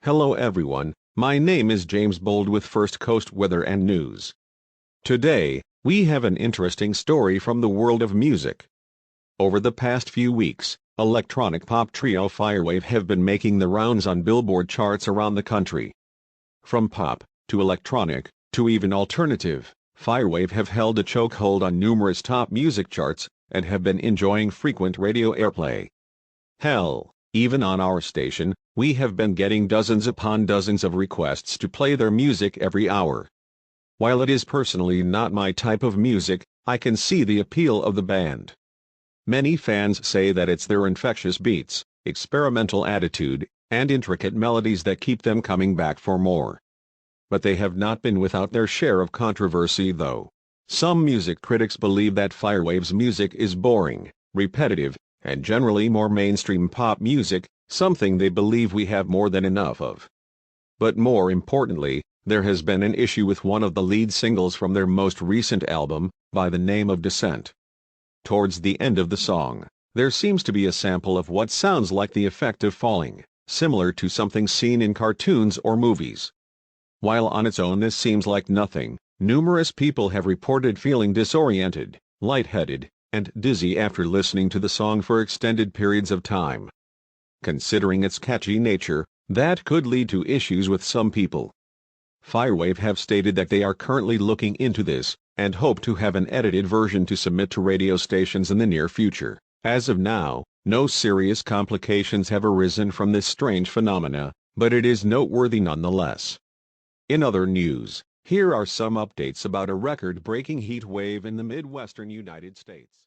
Hello everyone, my name is James Bold with First Coast Weather and News. Today, we have an interesting story from the world of music. Over the past few weeks, electronic pop trio Firewave have been making the rounds on Billboard charts around the country. From pop, to electronic, to even alternative, Firewave have held a chokehold on numerous top music charts, and have been enjoying frequent radio airplay. Hell, even on our station, we have been getting dozens upon dozens of requests to play their music every hour. While it is personally not my type of music, I can see the appeal of the band. Many fans say that it's their infectious beats, experimental attitude, and intricate melodies that keep them coming back for more. But they have not been without their share of controversy though. Some music critics believe that Firewave's music is boring, repetitive, and generally more mainstream pop music, something they believe we have more than enough of. But more importantly, there has been an issue with one of the lead singles from their most recent album, by the name of Descent. Towards the end of the song, there seems to be a sample of what sounds like the effect of falling, similar to something seen in cartoons or movies. While on its own this seems like nothing, numerous people have reported feeling disoriented, lightheaded, and dizzy after listening to the song for extended periods of time. Considering its catchy nature, that could lead to issues with some people. Firewave have stated that they are currently looking into this, and hope to have an edited version to submit to radio stations in the near future. As of now, no serious complications have arisen from this strange phenomena, but it is noteworthy nonetheless. In other news, here are some updates about a record-breaking heat wave in the Midwestern United States.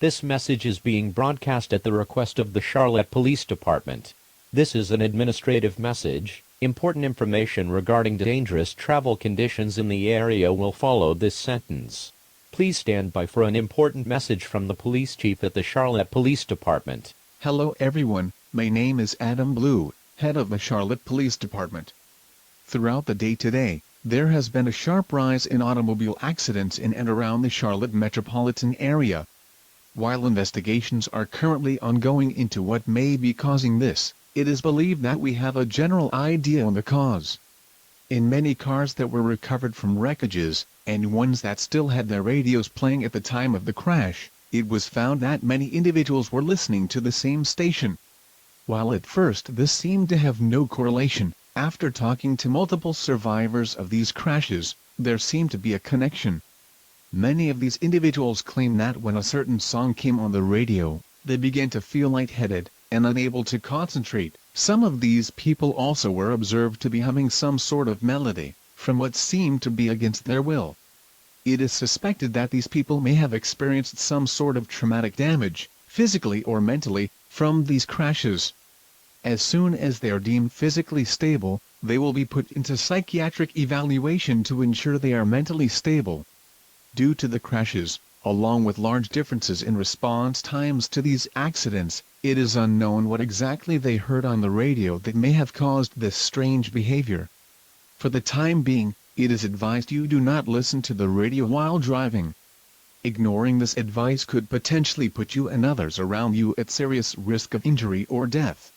This message is being broadcast at the request of the Charlotte Police Department. This is an administrative message. Important information regarding dangerous travel conditions in the area will follow this sentence. Please stand by for an important message from the police chief at the Charlotte Police Department. Hello everyone, my name is Adam Blue, head of the Charlotte Police Department. Throughout the day today, there has been a sharp rise in automobile accidents in and around the Charlotte metropolitan area. While investigations are currently ongoing into what may be causing this, it is believed that we have a general idea on the cause. In many cars that were recovered from wreckages, and ones that still had their radios playing at the time of the crash, it was found that many individuals were listening to the same station. While at first this seemed to have no correlation, after talking to multiple survivors of these crashes, there seemed to be a connection. Many of these individuals claim that when a certain song came on the radio, they began to feel lightheaded, and unable to concentrate. Some of these people also were observed to be humming some sort of melody, from what seemed to be against their will. It is suspected that these people may have experienced some sort of traumatic damage, physically or mentally, from these crashes. As soon as they are deemed physically stable, they will be put into psychiatric evaluation to ensure they are mentally stable. Due to the crashes, along with large differences in response times to these accidents, it is unknown what exactly they heard on the radio that may have caused this strange behavior. For the time being, it is advised you do not listen to the radio while driving. Ignoring this advice could potentially put you and others around you at serious risk of injury or death.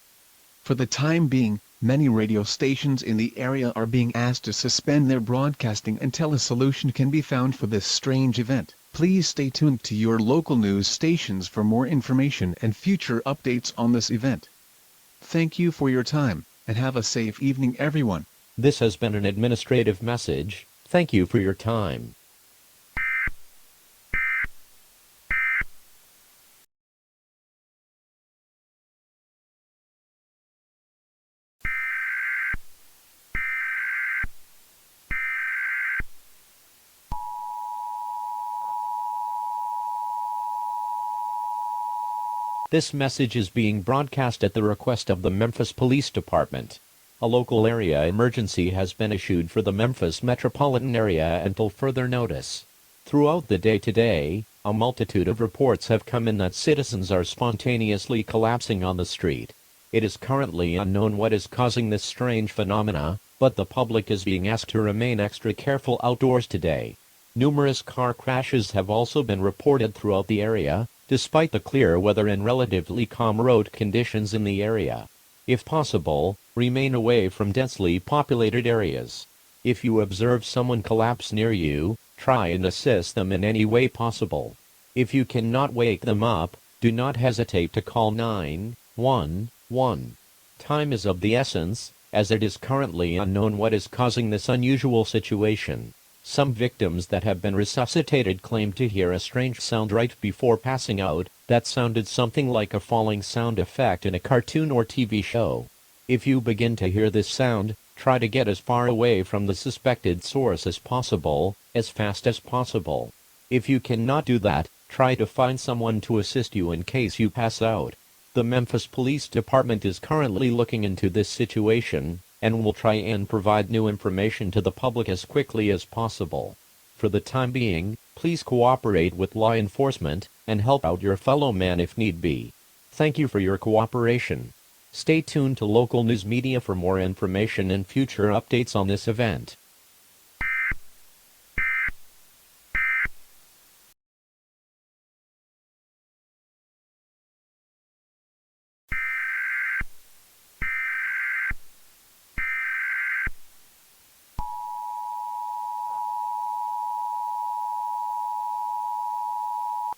For the time being, many radio stations in the area are being asked to suspend their broadcasting until a solution can be found for this strange event. Please stay tuned to your local news stations for more information and future updates on this event. Thank you for your time, and have a safe evening everyone. This has been an administrative message. Thank you for your time. This message is being broadcast at the request of the Memphis Police Department. A local area emergency has been issued for the Memphis metropolitan area until further notice. Throughout the day today, a multitude of reports have come in that citizens are spontaneously collapsing on the street. It is currently unknown what is causing this strange phenomena, but the public is being asked to remain extra careful outdoors today. Numerous car crashes have also been reported throughout the area, despite the clear weather and relatively calm road conditions in the area. If possible, remain away from densely populated areas. If you observe someone collapse near you, try and assist them in any way possible. If you cannot wake them up, do not hesitate to call 911. Time is of the essence, as it is currently unknown what is causing this unusual situation. Some victims that have been resuscitated claim to hear a strange sound right before passing out that sounded something like a falling sound effect in a cartoon or TV show. If you begin to hear this sound, try to get as far away from the suspected source as possible, as fast as possible. If you cannot do that, try to find someone to assist you in case you pass out. The Memphis Police Department is currently looking into this situation, and will try and provide new information to the public as quickly as possible. For the time being, please cooperate with law enforcement, and help out your fellow man if need be. Thank you for your cooperation. Stay tuned to local news media for more information and future updates on this event.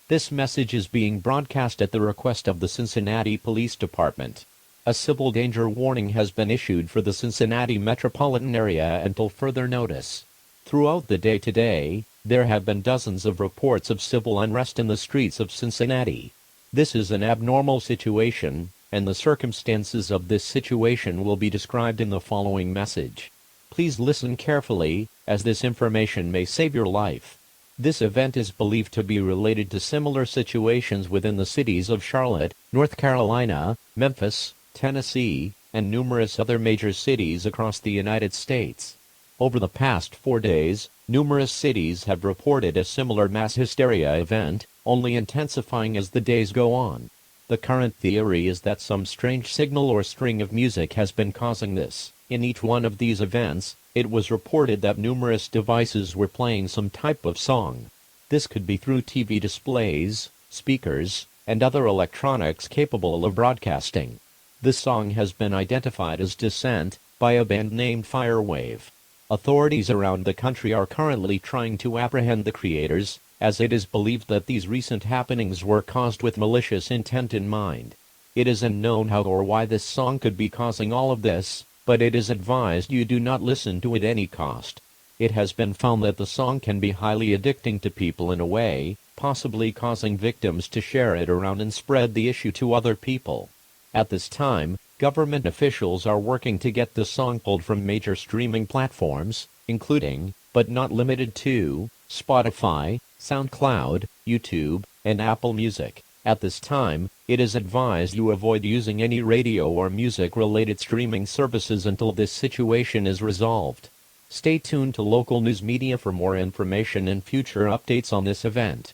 This message is being broadcast at the request of the Cincinnati Police Department. A civil danger warning has been issued for the Cincinnati metropolitan area until further notice. Throughout the day today, there have been dozens of reports of civil unrest in the streets of Cincinnati. This is an abnormal situation, and the circumstances of this situation will be described in the following message. Please listen carefully, as this information may save your life. This event is believed to be related to similar situations within the cities of Charlotte, North Carolina, Memphis, Tennessee, and numerous other major cities across the United States. Over the past 4 days, numerous cities have reported a similar mass hysteria event, only intensifying as the days go on. The current theory is that some strange signal or string of music has been causing this. In each one of these events, it was reported that numerous devices were playing some type of song. This could be through TV displays, speakers, and other electronics capable of broadcasting. The song has been identified as Descent by a band named Firewave. Authorities around the country are currently trying to apprehend the creators, as it is believed that these recent happenings were caused with malicious intent in mind. It is unknown how or why this song could be causing all of this, but it is advised you do not listen to it at any cost. It has been found that the song can be highly addicting to people in a way, possibly causing victims to share it around and spread the issue to other people. At this time, government officials are working to get the song pulled from major streaming platforms, including, but not limited to, Spotify, SoundCloud, YouTube, and Apple Music. At this time, it is advised you avoid using any radio or music-related streaming services until this situation is resolved. Stay tuned to local news media for more information and future updates on this event.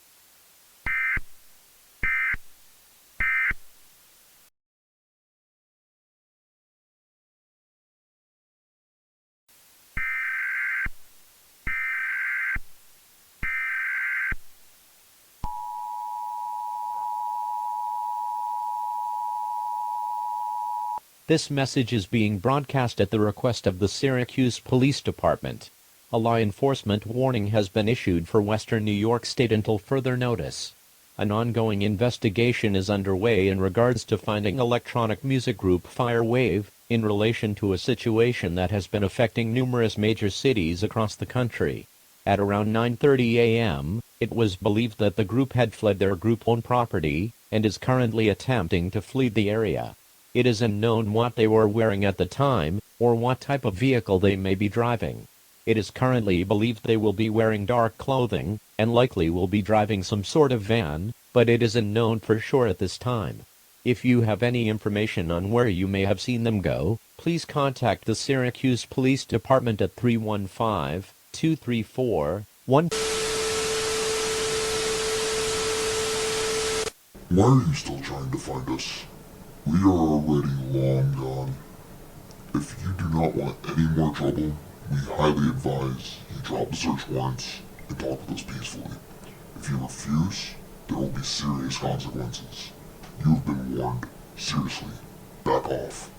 This message is being broadcast at the request of the Syracuse Police Department. A law enforcement warning has been issued for Western New York State until further notice. An ongoing investigation is underway in regards to finding electronic music group Firewave, in relation to a situation that has been affecting numerous major cities across the country. At around 9:30 a.m., it was believed that the group had fled their group-owned property, and is currently attempting to flee the area. It is unknown what they were wearing at the time, or what type of vehicle they may be driving. It is currently believed they will be wearing dark clothing, and likely will be driving some sort of van, but it is unknown for sure at this time. If you have any information on where you may have seen them go, please contact the Syracuse Police Department at 315-234-1. Why are you still trying to find us? We are already long gone. If you do not want any more trouble, we highly advise you drop the search warrants and talk with us peacefully. If you refuse, there will be serious consequences. You have been warned. Seriously, back off.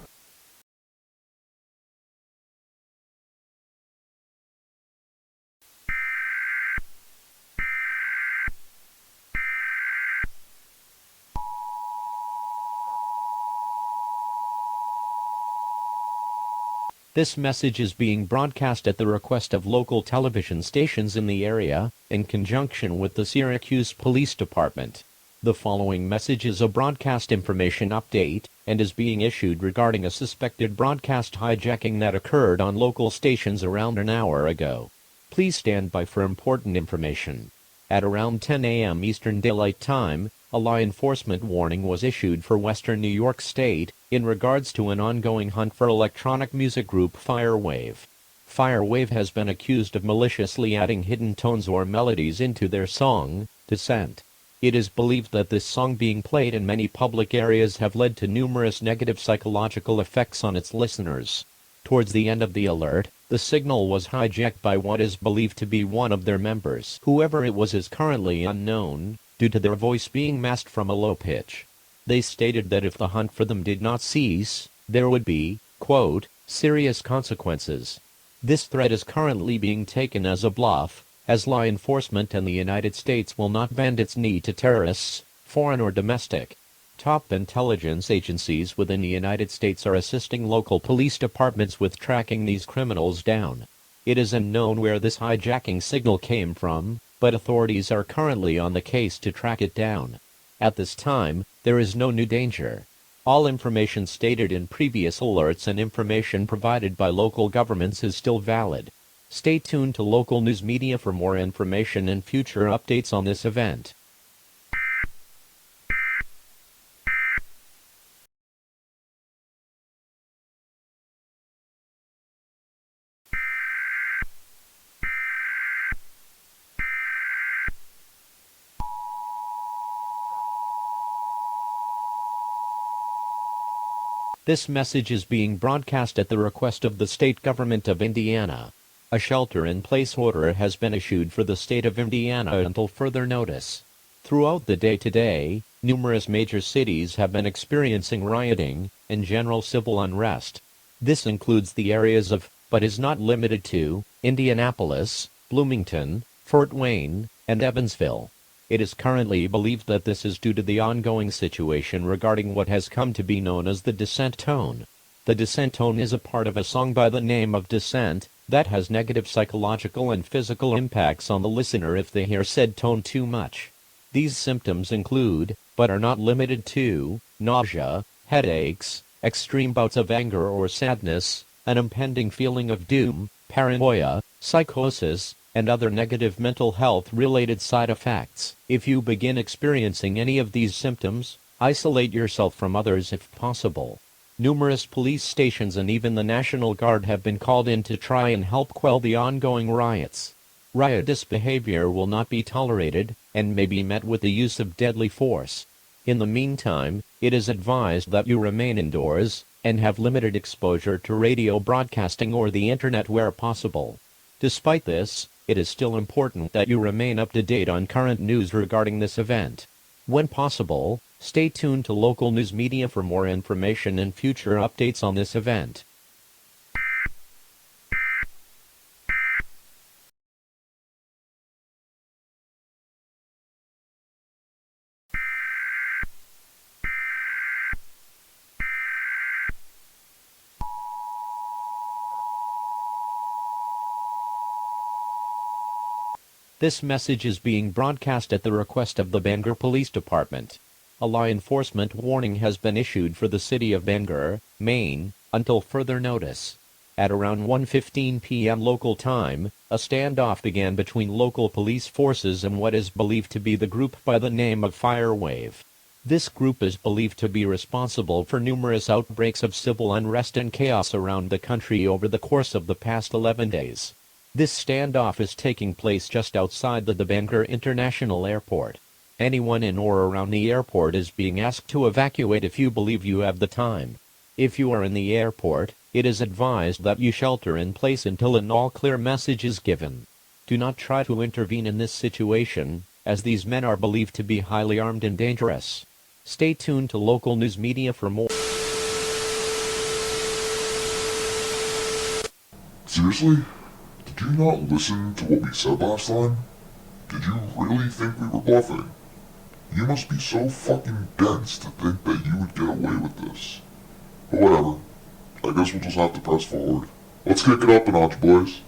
This message is being broadcast at the request of local television stations in the area, in conjunction with the Syracuse Police Department. The following message is a broadcast information update, and is being issued regarding a suspected broadcast hijacking that occurred on local stations around an hour ago. Please stand by for important information. At around 10 a.m. Eastern Daylight Time, a law enforcement warning was issued for Western New York State in regards to an ongoing hunt for electronic music group Firewave. Firewave has been accused of maliciously adding hidden tones or melodies into their song, Descent. It is believed that this song being played in many public areas have led to numerous negative psychological effects on its listeners. Towards the end of the alert, the signal was hijacked by what is believed to be one of their members. Whoever it was is currently unknown, due to their voice being masked from a low pitch. They stated that if the hunt for them did not cease, there would be, quote, serious consequences. This threat is currently being taken as a bluff, as law enforcement in the United States will not bend its knee to terrorists, foreign or domestic. Top intelligence agencies within the United States are assisting local police departments with tracking these criminals down. It is unknown where this hijacking signal came from, but authorities are currently on the case to track it down. At this time, there is no new danger. All information stated in previous alerts and information provided by local governments is still valid. Stay tuned to local news media for more information and future updates on this event. This message is being broadcast at the request of the state government of Indiana. A shelter-in-place order has been issued for the state of Indiana until further notice. Throughout the day today, numerous major cities have been experiencing rioting and general civil unrest. This includes the areas of, but is not limited to, Indianapolis, Bloomington, Fort Wayne, and Evansville. It is currently believed that this is due to the ongoing situation regarding what has come to be known as the descent tone. The descent tone is a part of a song by the name of Descent that has negative psychological and physical impacts on the listener if they hear said tone too much. These symptoms include, but are not limited to, nausea, headaches, extreme bouts of anger or sadness, an impending feeling of doom, paranoia, psychosis, and other negative mental health-related side effects. If you begin experiencing any of these symptoms, isolate yourself from others if possible. Numerous police stations and even the National Guard have been called in to try and help quell the ongoing riots. Riotous behavior will not be tolerated, and may be met with the use of deadly force. In the meantime, it is advised that you remain indoors, and have limited exposure to radio broadcasting or the internet where possible. Despite this, it is still important that you remain up to date on current news regarding this event. When possible, stay tuned to local news media for more information and future updates on this event. This message is being broadcast at the request of the Bangor Police Department. A law enforcement warning has been issued for the city of Bangor, Maine, until further notice. At around 1:15 p.m. local time, a standoff began between local police forces and what is believed to be the group by the name of Firewave. This group is believed to be responsible for numerous outbreaks of civil unrest and chaos around the country over the course of the past 11 days. This standoff is taking place just outside the Bangor International Airport. Anyone in or around the airport is being asked to evacuate if you believe you have the time. If you are in the airport, it is advised that you shelter in place until an all-clear message is given. Do not try to intervene in this situation, as these men are believed to be highly armed and dangerous. Stay tuned to local news media for more. Seriously? Did you not listen to what we said last time? Did you really think we were bluffing? You must be so fucking dense to think that you would get away with this. But whatever. I guess we'll just have to press forward. Let's kick it up a notch, boys.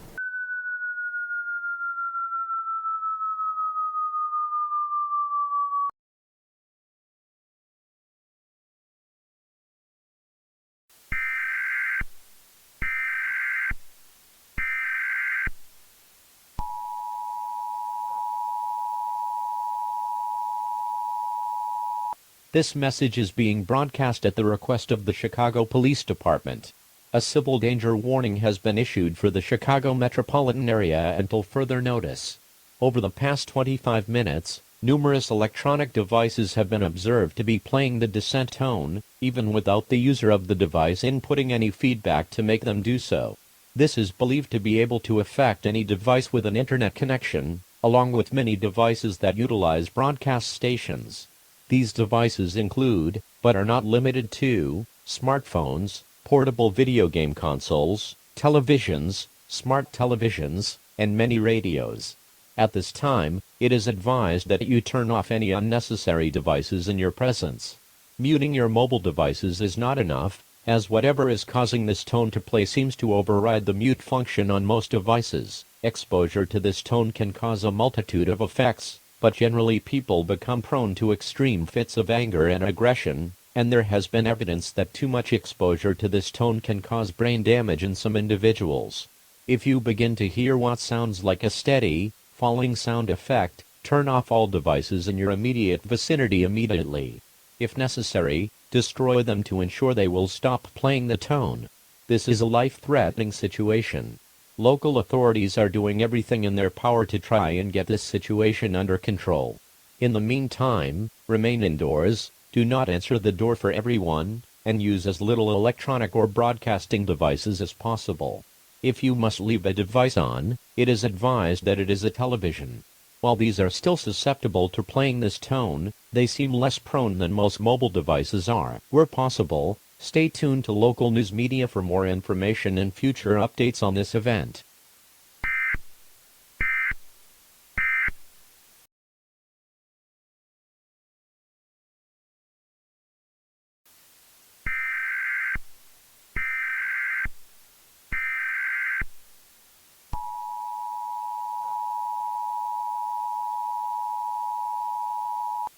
This message is being broadcast at the request of the Chicago Police Department. A civil danger warning has been issued for the Chicago metropolitan area until further notice. Over the past 25 minutes, numerous electronic devices have been observed to be playing the descent tone, even without the user of the device inputting any feedback to make them do so. This is believed to be able to affect any device with an internet connection, along with many devices that utilize broadcast stations. These devices include, but are not limited to, smartphones, portable video game consoles, televisions, smart televisions, and many radios. At this time, it is advised that you turn off any unnecessary devices in your presence. Muting your mobile devices is not enough, as whatever is causing this tone to play seems to override the mute function on most devices. Exposure to this tone can cause a multitude of effects, but generally people become prone to extreme fits of anger and aggression, and there has been evidence that too much exposure to this tone can cause brain damage in some individuals. If you begin to hear what sounds like a steady, falling sound effect, turn off all devices in your immediate vicinity immediately. If necessary, destroy them to ensure they will stop playing the tone. This is a life-threatening situation. Local authorities are doing everything in their power to try and get this situation under control. In the meantime, remain indoors, do not answer the door for everyone, and use as little electronic or broadcasting devices as possible. If you must leave a device on, it is advised that it is a television. While these are still susceptible to playing this tone, they seem less prone than most mobile devices are. Where possible, stay tuned to local news media for more information and future updates on this event.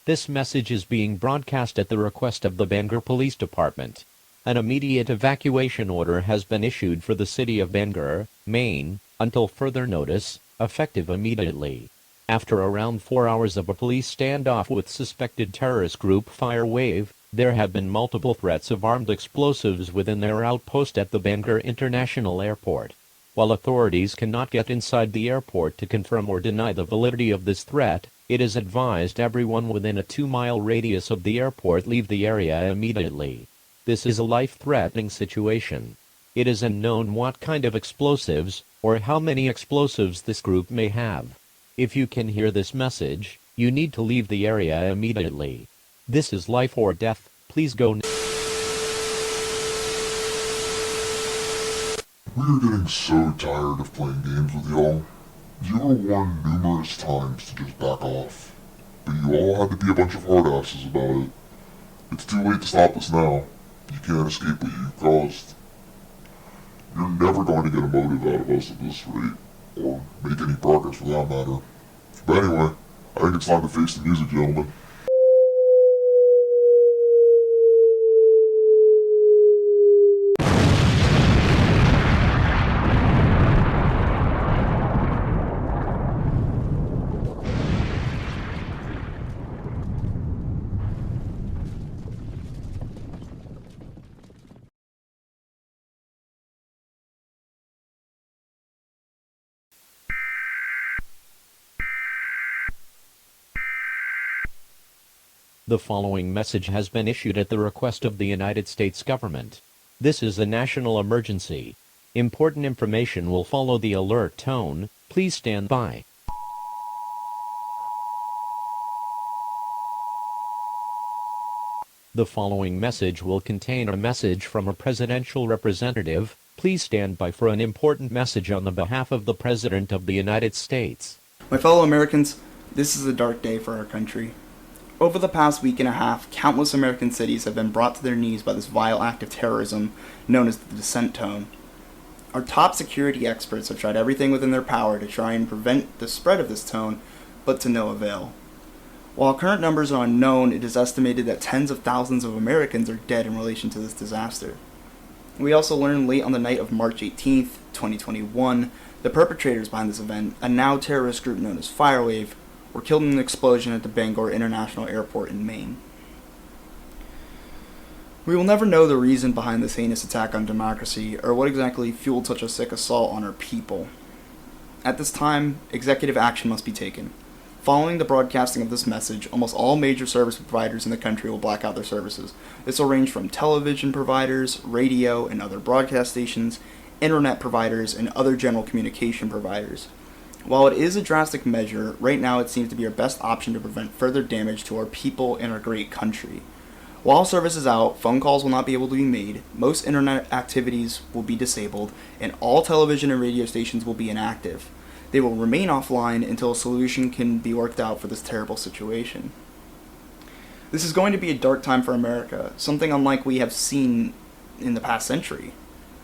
This message is being broadcast at the request of the Bangor Police Department. An immediate evacuation order has been issued for the city of Bangor, Maine, until further notice, effective immediately. After around 4 hours of a police standoff with suspected terrorist group Fire Wave, there have been multiple threats of armed explosives within their outpost at the Bangor International Airport. While authorities cannot get inside the airport to confirm or deny the validity of this threat, it is advised everyone within a 2-mile radius of the airport leave the area immediately. This is a life-threatening situation. It is unknown what kind of explosives, or how many explosives this group may have. If you can hear this message, you need to leave the area immediately. This is life or death, please go now. We are getting so tired of playing games with y'all. You were warned numerous times to just back off, but you all had to be a bunch of hardasses about it. It's too late to stop us now. You can't escape what you caused. You're never going to get a motive out of us at this rate, or make any progress for that matter. But anyway, I think it's time to face the music, gentlemen. The following message has been issued at the request of the United States government. This is a national emergency. Important information will follow the alert tone. Please stand by. The following message will contain a message from a presidential representative. Please stand by for an important message on the behalf of the President of the United States. My fellow Americans, this is a dark day for our country. Over the past week and a half, countless American cities have been brought to their knees by this vile act of terrorism known as the descent tone. Our top security experts have tried everything within their power to try and prevent the spread of this tone, but to no avail. While current numbers are unknown, it is estimated that tens of thousands of Americans are dead in relation to this disaster. We also learned late on the night of March 18th, 2021, the perpetrators behind this event, a now terrorist group known as Firewave, were killed in an explosion at the Bangor International Airport in Maine. We will never know the reason behind this heinous attack on democracy or what exactly fueled such a sick assault on our people. At this time, executive action must be taken. Following the broadcasting of this message, almost all major service providers in the country will black out their services. This will range from television providers, radio and other broadcast stations, internet providers, and other general communication providers. While it is a drastic measure, right now it seems to be our best option to prevent further damage to our people and our great country. While service is out, phone calls will not be able to be made, most internet activities will be disabled, and all television and radio stations will be inactive. They will remain offline until a solution can be worked out for this terrible situation. This is going to be a dark time for America, something unlike we have seen in the past century.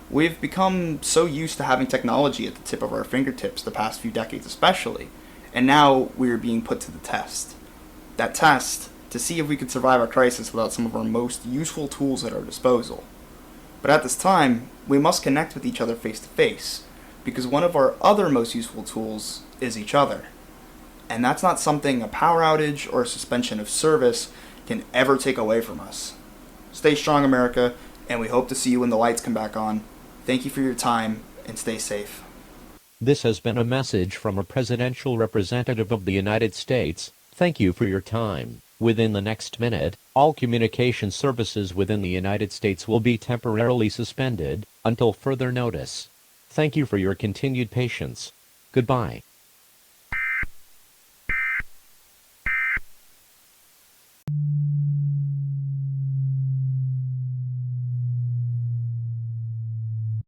We've become so used to having technology at the tip of our fingertips the past few decades especially, and now we are being put to the test. That test, to see if we could survive a crisis without some of our most useful tools at our disposal. But at this time, we must connect with each other face to face, because one of our other most useful tools is each other. And that's not something a power outage or a suspension of service can ever take away from us. Stay strong, America, and we hope to see you when the lights come back on. Thank you for your time, and stay safe. This has been a message from a presidential representative of the United States. Thank you for your time. Within the next minute, all communication services within the United States will be temporarily suspended until further notice. Thank you for your continued patience. Goodbye.